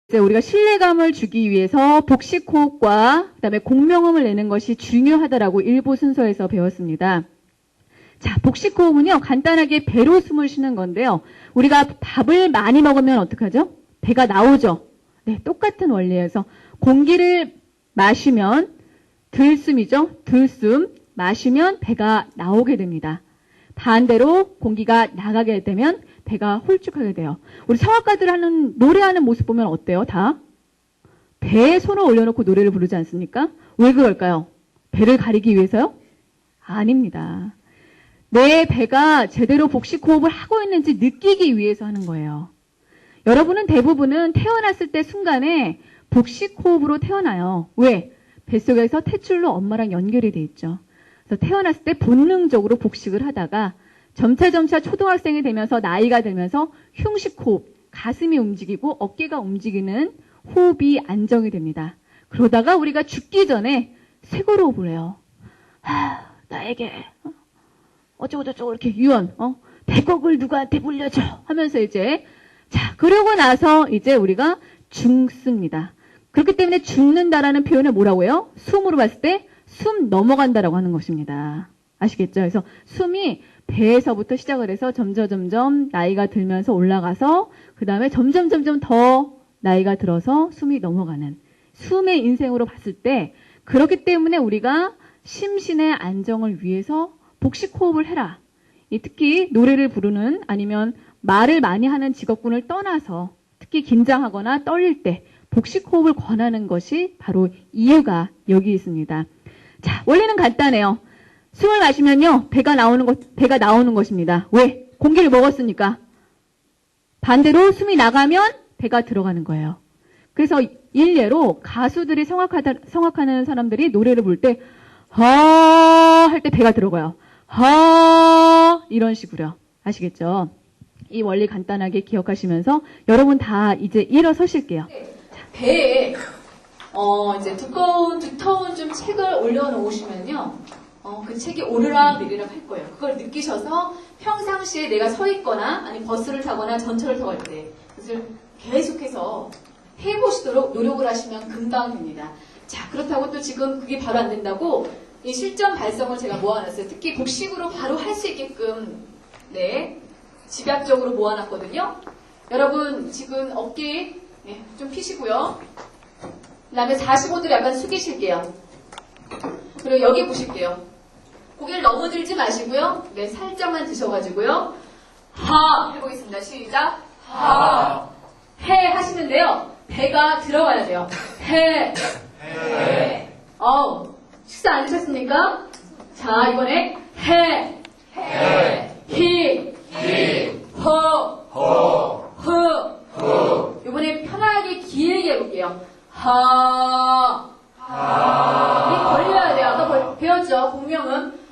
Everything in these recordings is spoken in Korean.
이제 우리가 신뢰감을 주기 위해서 복식 호흡과 그다음에 공명음을 내는 것이 중요하다라고 일부 순서에서 배웠습니다. 자, 복식 호흡은요, 간단하게 배로 숨을 쉬는 건데요. 우리가 밥을 많이 먹으면 어떡하죠? 배가 나오죠? 네, 똑같은 원리에서 공기를 마시면 들숨이죠? 들숨. 마시면 배가 나오게 됩니다. 반대로 공기가 나가게 되면 배가 홀쭉하게 돼요. 우리 성악가들 노래하는 모습 보면 어때요? 다? 배에 손을 올려놓고 노래를 부르지 않습니까? 왜 그럴까요? 배를 가리기 위해서요? 아닙니다. 내 배가 제대로 복식 호흡을 하고 있는지 느끼기 위해서 하는 거예요. 여러분은 대부분은 태어났을 때 순간에 복식 호흡으로 태어나요. 왜? 뱃속에서 탯줄로 엄마랑 연결이 돼 있죠. 그래서 태어났을 때 본능적으로 복식을 하다가 점차 초등학생이 되면서 나이가 들면서 흉식 호흡, 가슴이 움직이고 어깨가 움직이는 호흡이 안정이 됩니다. 그러다가 우리가 죽기 전에 쇄골 호흡을 해요. 나에게 어쩌고저쩌고 이렇게 유언, 100억을 누구한테 물려줘 하면서 이제 자, 그러고 나서 이제 우리가 죽습니다. 그렇기 때문에 죽는다라는 표현을 뭐라고 해요? 숨으로 봤을 때 숨 넘어간다라고 하는 것입니다. 아시겠죠? 그래서 숨이 배에서부터 시작을 해서 점점 나이가 들면서 올라가서 그 다음에 점점 더 나이가 들어서 숨이 넘어가는 숨의 인생으로 봤을 때 그렇기 때문에 우리가 심신의 안정을 위해서 복식 호흡을 해라. 특히 노래를 부르는 아니면 말을 많이 하는 직업군을 떠나서 특히 긴장하거나 떨릴 때 복식 호흡을 권하는 것이 바로 이유가 여기 있습니다. 자, 원리는 간단해요. 숨을 마시면요, 배가 나오는 것입니다. 왜? 공기를 먹었으니까. 반대로 숨이 나가면 배가 들어가는 거예요. 그래서 일례로 가수들이 성악하는 사람들이 노래를 부를 때, 할 때 배가 들어가요. 이런 식으로요. 아시겠죠? 이 원리 간단하게 기억하시면서 여러분 다 이제 일어서실게요. 배에 이제 두터운 좀 책을 올려놓으시면요. 그 책이 오르락내리락 할 거예요. 그걸 느끼셔서 평상시에 내가 서 있거나 아니 버스를 타거나 전철을 타고 할 때 그것을 계속해서 해보시도록 노력을 하시면 금방 됩니다. 자, 그렇다고 또 지금 그게 바로 안 된다고 이 실전 발성을 제가 모아놨어요. 특히 복식으로 바로 할 수 있게끔 네 집약적으로 모아놨거든요. 여러분 지금 어깨 좀 피시고요. 그 다음에 45도를 약간 숙이실게요. 그리고 여기 보실게요. 고개를 너무 들지 마시고요. 네, 살짝만 드셔가지고요. 해보겠습니다. 시작. 해 하시는데요. 배가 들어가야 돼요. 해. 식사 안 드셨습니까? 자, 이번에 해. 히. 이번에 편하게 길게 해볼게요. 이 걸려야 돼요. 아까 배웠죠? 공명은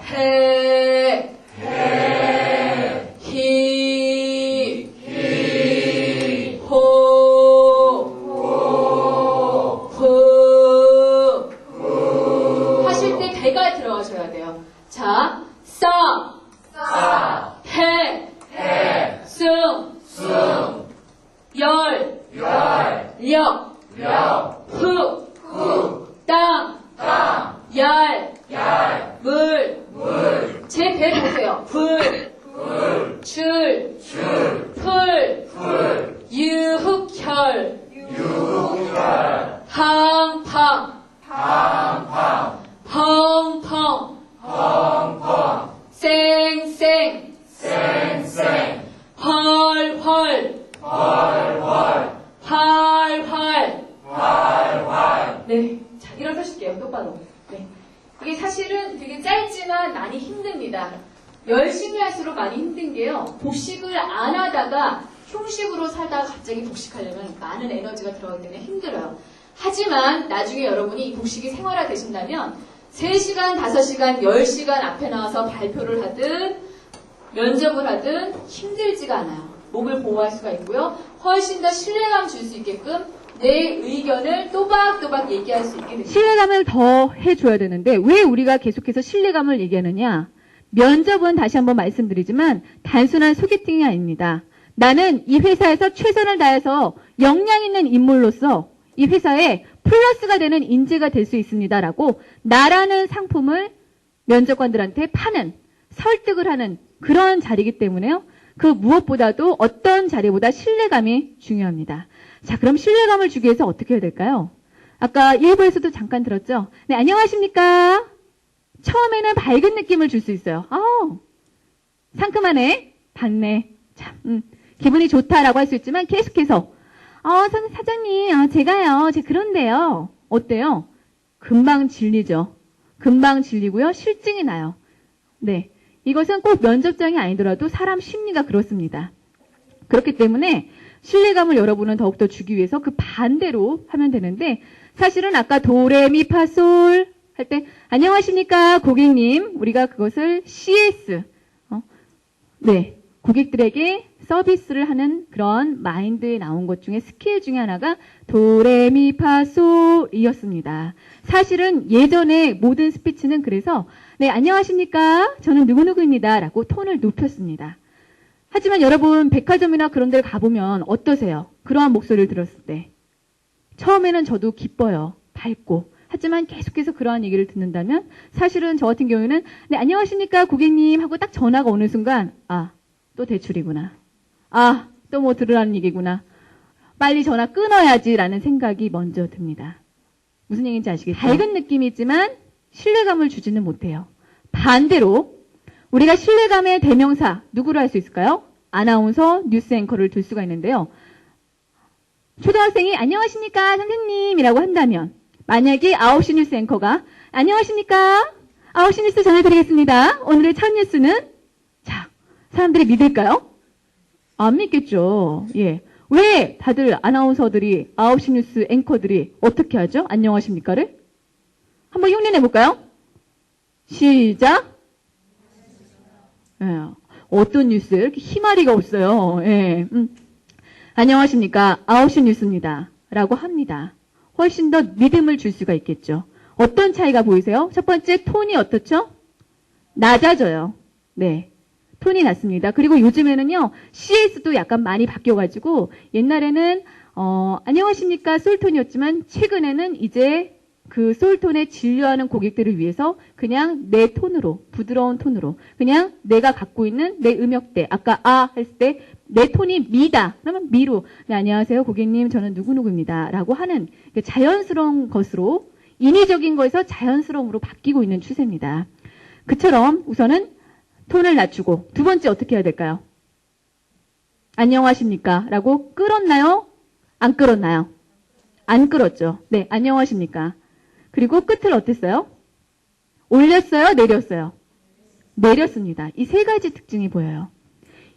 해, 히, 하실 때 배가 들어가셔야 돼요. 자, 해, 승, 열, 력, 후, 땅, 얄, 물, 제 배를 보세요. 불, 줄, 풀, 유흑혈, 팡팡, 펑펑, 쌩쌩, 헐헐, 활활. 네. 자, 일어서실게요. 똑바로. 네. 이게 사실은 되게 짧지만 많이 힘듭니다. 열심히 할수록 많이 힘든 게요. 복식을 안 하다가 흉식으로 살다가 갑자기 복식하려면 많은 에너지가 들어가기 때문에 힘들어요. 하지만 나중에 여러분이 이 복식이 생활화 되신다면 3시간, 5시간, 10시간 앞에 나와서 발표를 하든 면접을 하든 힘들지가 않아요. 목을 보호할 수가 있고요. 훨씬 더 신뢰감 줄 수 있게끔 내 의견을 또박또박 얘기할 수 있게 됩니다. 신뢰감을 더 해줘야 되는데 왜 우리가 계속해서 신뢰감을 얘기하느냐? 면접은 다시 한번 말씀드리지만 단순한 소개팅이 아닙니다. 나는 이 회사에서 최선을 다해서 역량 있는 인물로서 이 회사에 플러스가 되는 인재가 될 수 있습니다라고 나라는 상품을 면접관들한테 파는, 설득을 하는 그런 자리이기 때문에요. 그 무엇보다도 어떤 자리보다 신뢰감이 중요합니다. 자, 그럼 신뢰감을 주기 위해서 어떻게 해야 될까요? 아까 일부에서도 잠깐 들었죠? 네, 안녕하십니까? 처음에는 밝은 느낌을 줄 수 있어요. 상큼하네, 밝네, 참, 기분이 좋다라고 할 수 있지만 계속해서 사장님, 제가 그런데요. 어때요? 금방 질리죠. 금방 질리고요. 실증이 나요. 네. 이것은 꼭 면접장이 아니더라도 사람 심리가 그렇습니다. 그렇기 때문에 신뢰감을 여러분은 더욱더 주기 위해서 그 반대로 하면 되는데, 사실은 아까 도레미파솔 할 때 안녕하십니까 고객님, 우리가 그것을 CS, 네, 고객들에게 서비스를 하는 그런 마인드에 나온 것 중에 스킬 중에 하나가 도레미파솔이었습니다. 사실은 예전에 모든 스피치는 그래서 네, 안녕하십니까, 저는 누구누구입니다 라고 톤을 높였습니다. 하지만 여러분 백화점이나 그런 데를 가보면 어떠세요? 그러한 목소리를 들었을 때 처음에는 저도 기뻐요. 밝고. 하지만 계속해서 그러한 얘기를 듣는다면 사실은 저 같은 경우에는 네, 안녕하십니까 고객님 하고 딱 전화가 오는 순간 또 대출이구나. 또 뭐 들으라는 얘기구나. 빨리 전화 끊어야지라는 생각이 먼저 듭니다. 무슨 얘기인지 아시겠죠? 밝은 느낌이 있지만 신뢰감을 주지는 못해요. 반대로 우리가 신뢰감의 대명사 누구로 할 수 있을까요? 아나운서, 뉴스 앵커를 둘 수가 있는데요. 초등학생이 안녕하십니까 선생님이라고 한다면 만약에 9시 뉴스 앵커가 안녕하십니까 9시 뉴스 전해드리겠습니다. 오늘의 첫 뉴스는 자, 사람들이 믿을까요? 안 믿겠죠. 예. 왜 다들 아나운서들이 9시 뉴스 앵커들이 어떻게 하죠? 안녕하십니까를? 한번 흉내내볼까요? 시작. 예. 어떤 뉴스? 이렇게 희마리가 없어요. 예. 안녕하십니까 9시 뉴스입니다. 라고 합니다. 훨씬 더 믿음을 줄 수가 있겠죠. 어떤 차이가 보이세요? 첫 번째, 톤이 어떻죠? 낮아져요. 네. 톤이 낮습니다. 그리고 요즘에는요, CS도 약간 많이 바뀌어가지고, 옛날에는, 안녕하십니까 솔톤이었지만, 최근에는 이제 그 솔톤에 진료하는 고객들을 위해서 그냥 내 톤으로, 부드러운 톤으로, 그냥 내가 갖고 있는 내 음역대, 아까 했을 때, 내 톤이 미다. 그러면 미로. 네, 안녕하세요, 고객님. 저는 누구누구입니다. 라고 하는 자연스러운 것으로, 인위적인 거에서 자연스러움으로 바뀌고 있는 추세입니다. 그처럼 우선은 톤을 낮추고, 두 번째 어떻게 해야 될까요? 안녕하십니까? 라고 끌었나요? 안 끌었나요? 안 끌었죠. 네, 안녕하십니까? 그리고 끝을 어땠어요? 올렸어요? 내렸어요? 내렸습니다. 이 세 가지 특징이 보여요.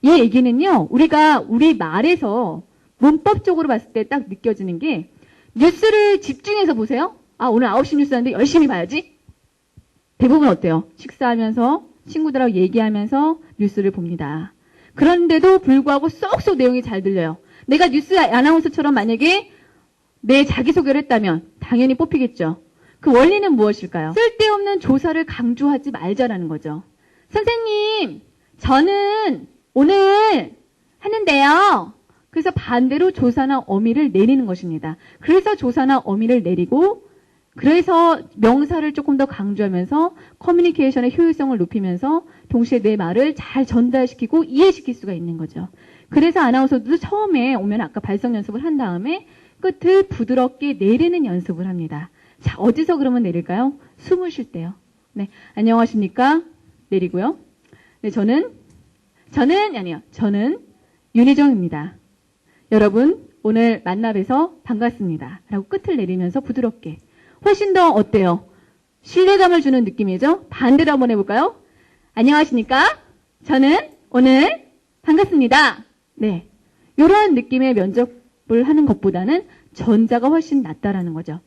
이 얘기는요, 우리가 우리 말에서 문법적으로 봤을 때 딱 느껴지는 게 뉴스를 집중해서 보세요. 오늘 9시 뉴스 하는데 열심히 봐야지. 대부분 어때요? 식사하면서 친구들하고 얘기하면서 뉴스를 봅니다. 그런데도 불구하고 쏙쏙 내용이 잘 들려요. 내가 뉴스 아나운서처럼 만약에 내 자기소개를 했다면 당연히 뽑히겠죠. 그 원리는 무엇일까요? 쓸데없는 조사를 강조하지 말자라는 거죠. 선생님, 저는 오늘 하는데요. 그래서 반대로 조사나 어미를 내리는 것입니다. 그래서 조사나 어미를 내리고 그래서 명사를 조금 더 강조하면서 커뮤니케이션의 효율성을 높이면서 동시에 내 말을 잘 전달시키고 이해시킬 수가 있는 거죠. 그래서 아나운서도 처음에 오면 아까 발성 연습을 한 다음에 끝을 부드럽게 내리는 연습을 합니다. 자, 어디서 그러면 내릴까요? 숨을 쉴 때요. 네, 안녕하십니까? 내리고요. 네, 저는 윤희정입니다. 여러분, 오늘 만나 뵈서 반갑습니다. 라고 끝을 내리면서 부드럽게. 훨씬 더 어때요? 신뢰감을 주는 느낌이죠? 반대로 한번 해볼까요? 안녕하십니까? 저는 오늘 반갑습니다. 네. 이런 느낌의 면접을 하는 것보다는 전자가 훨씬 낫다라는 거죠.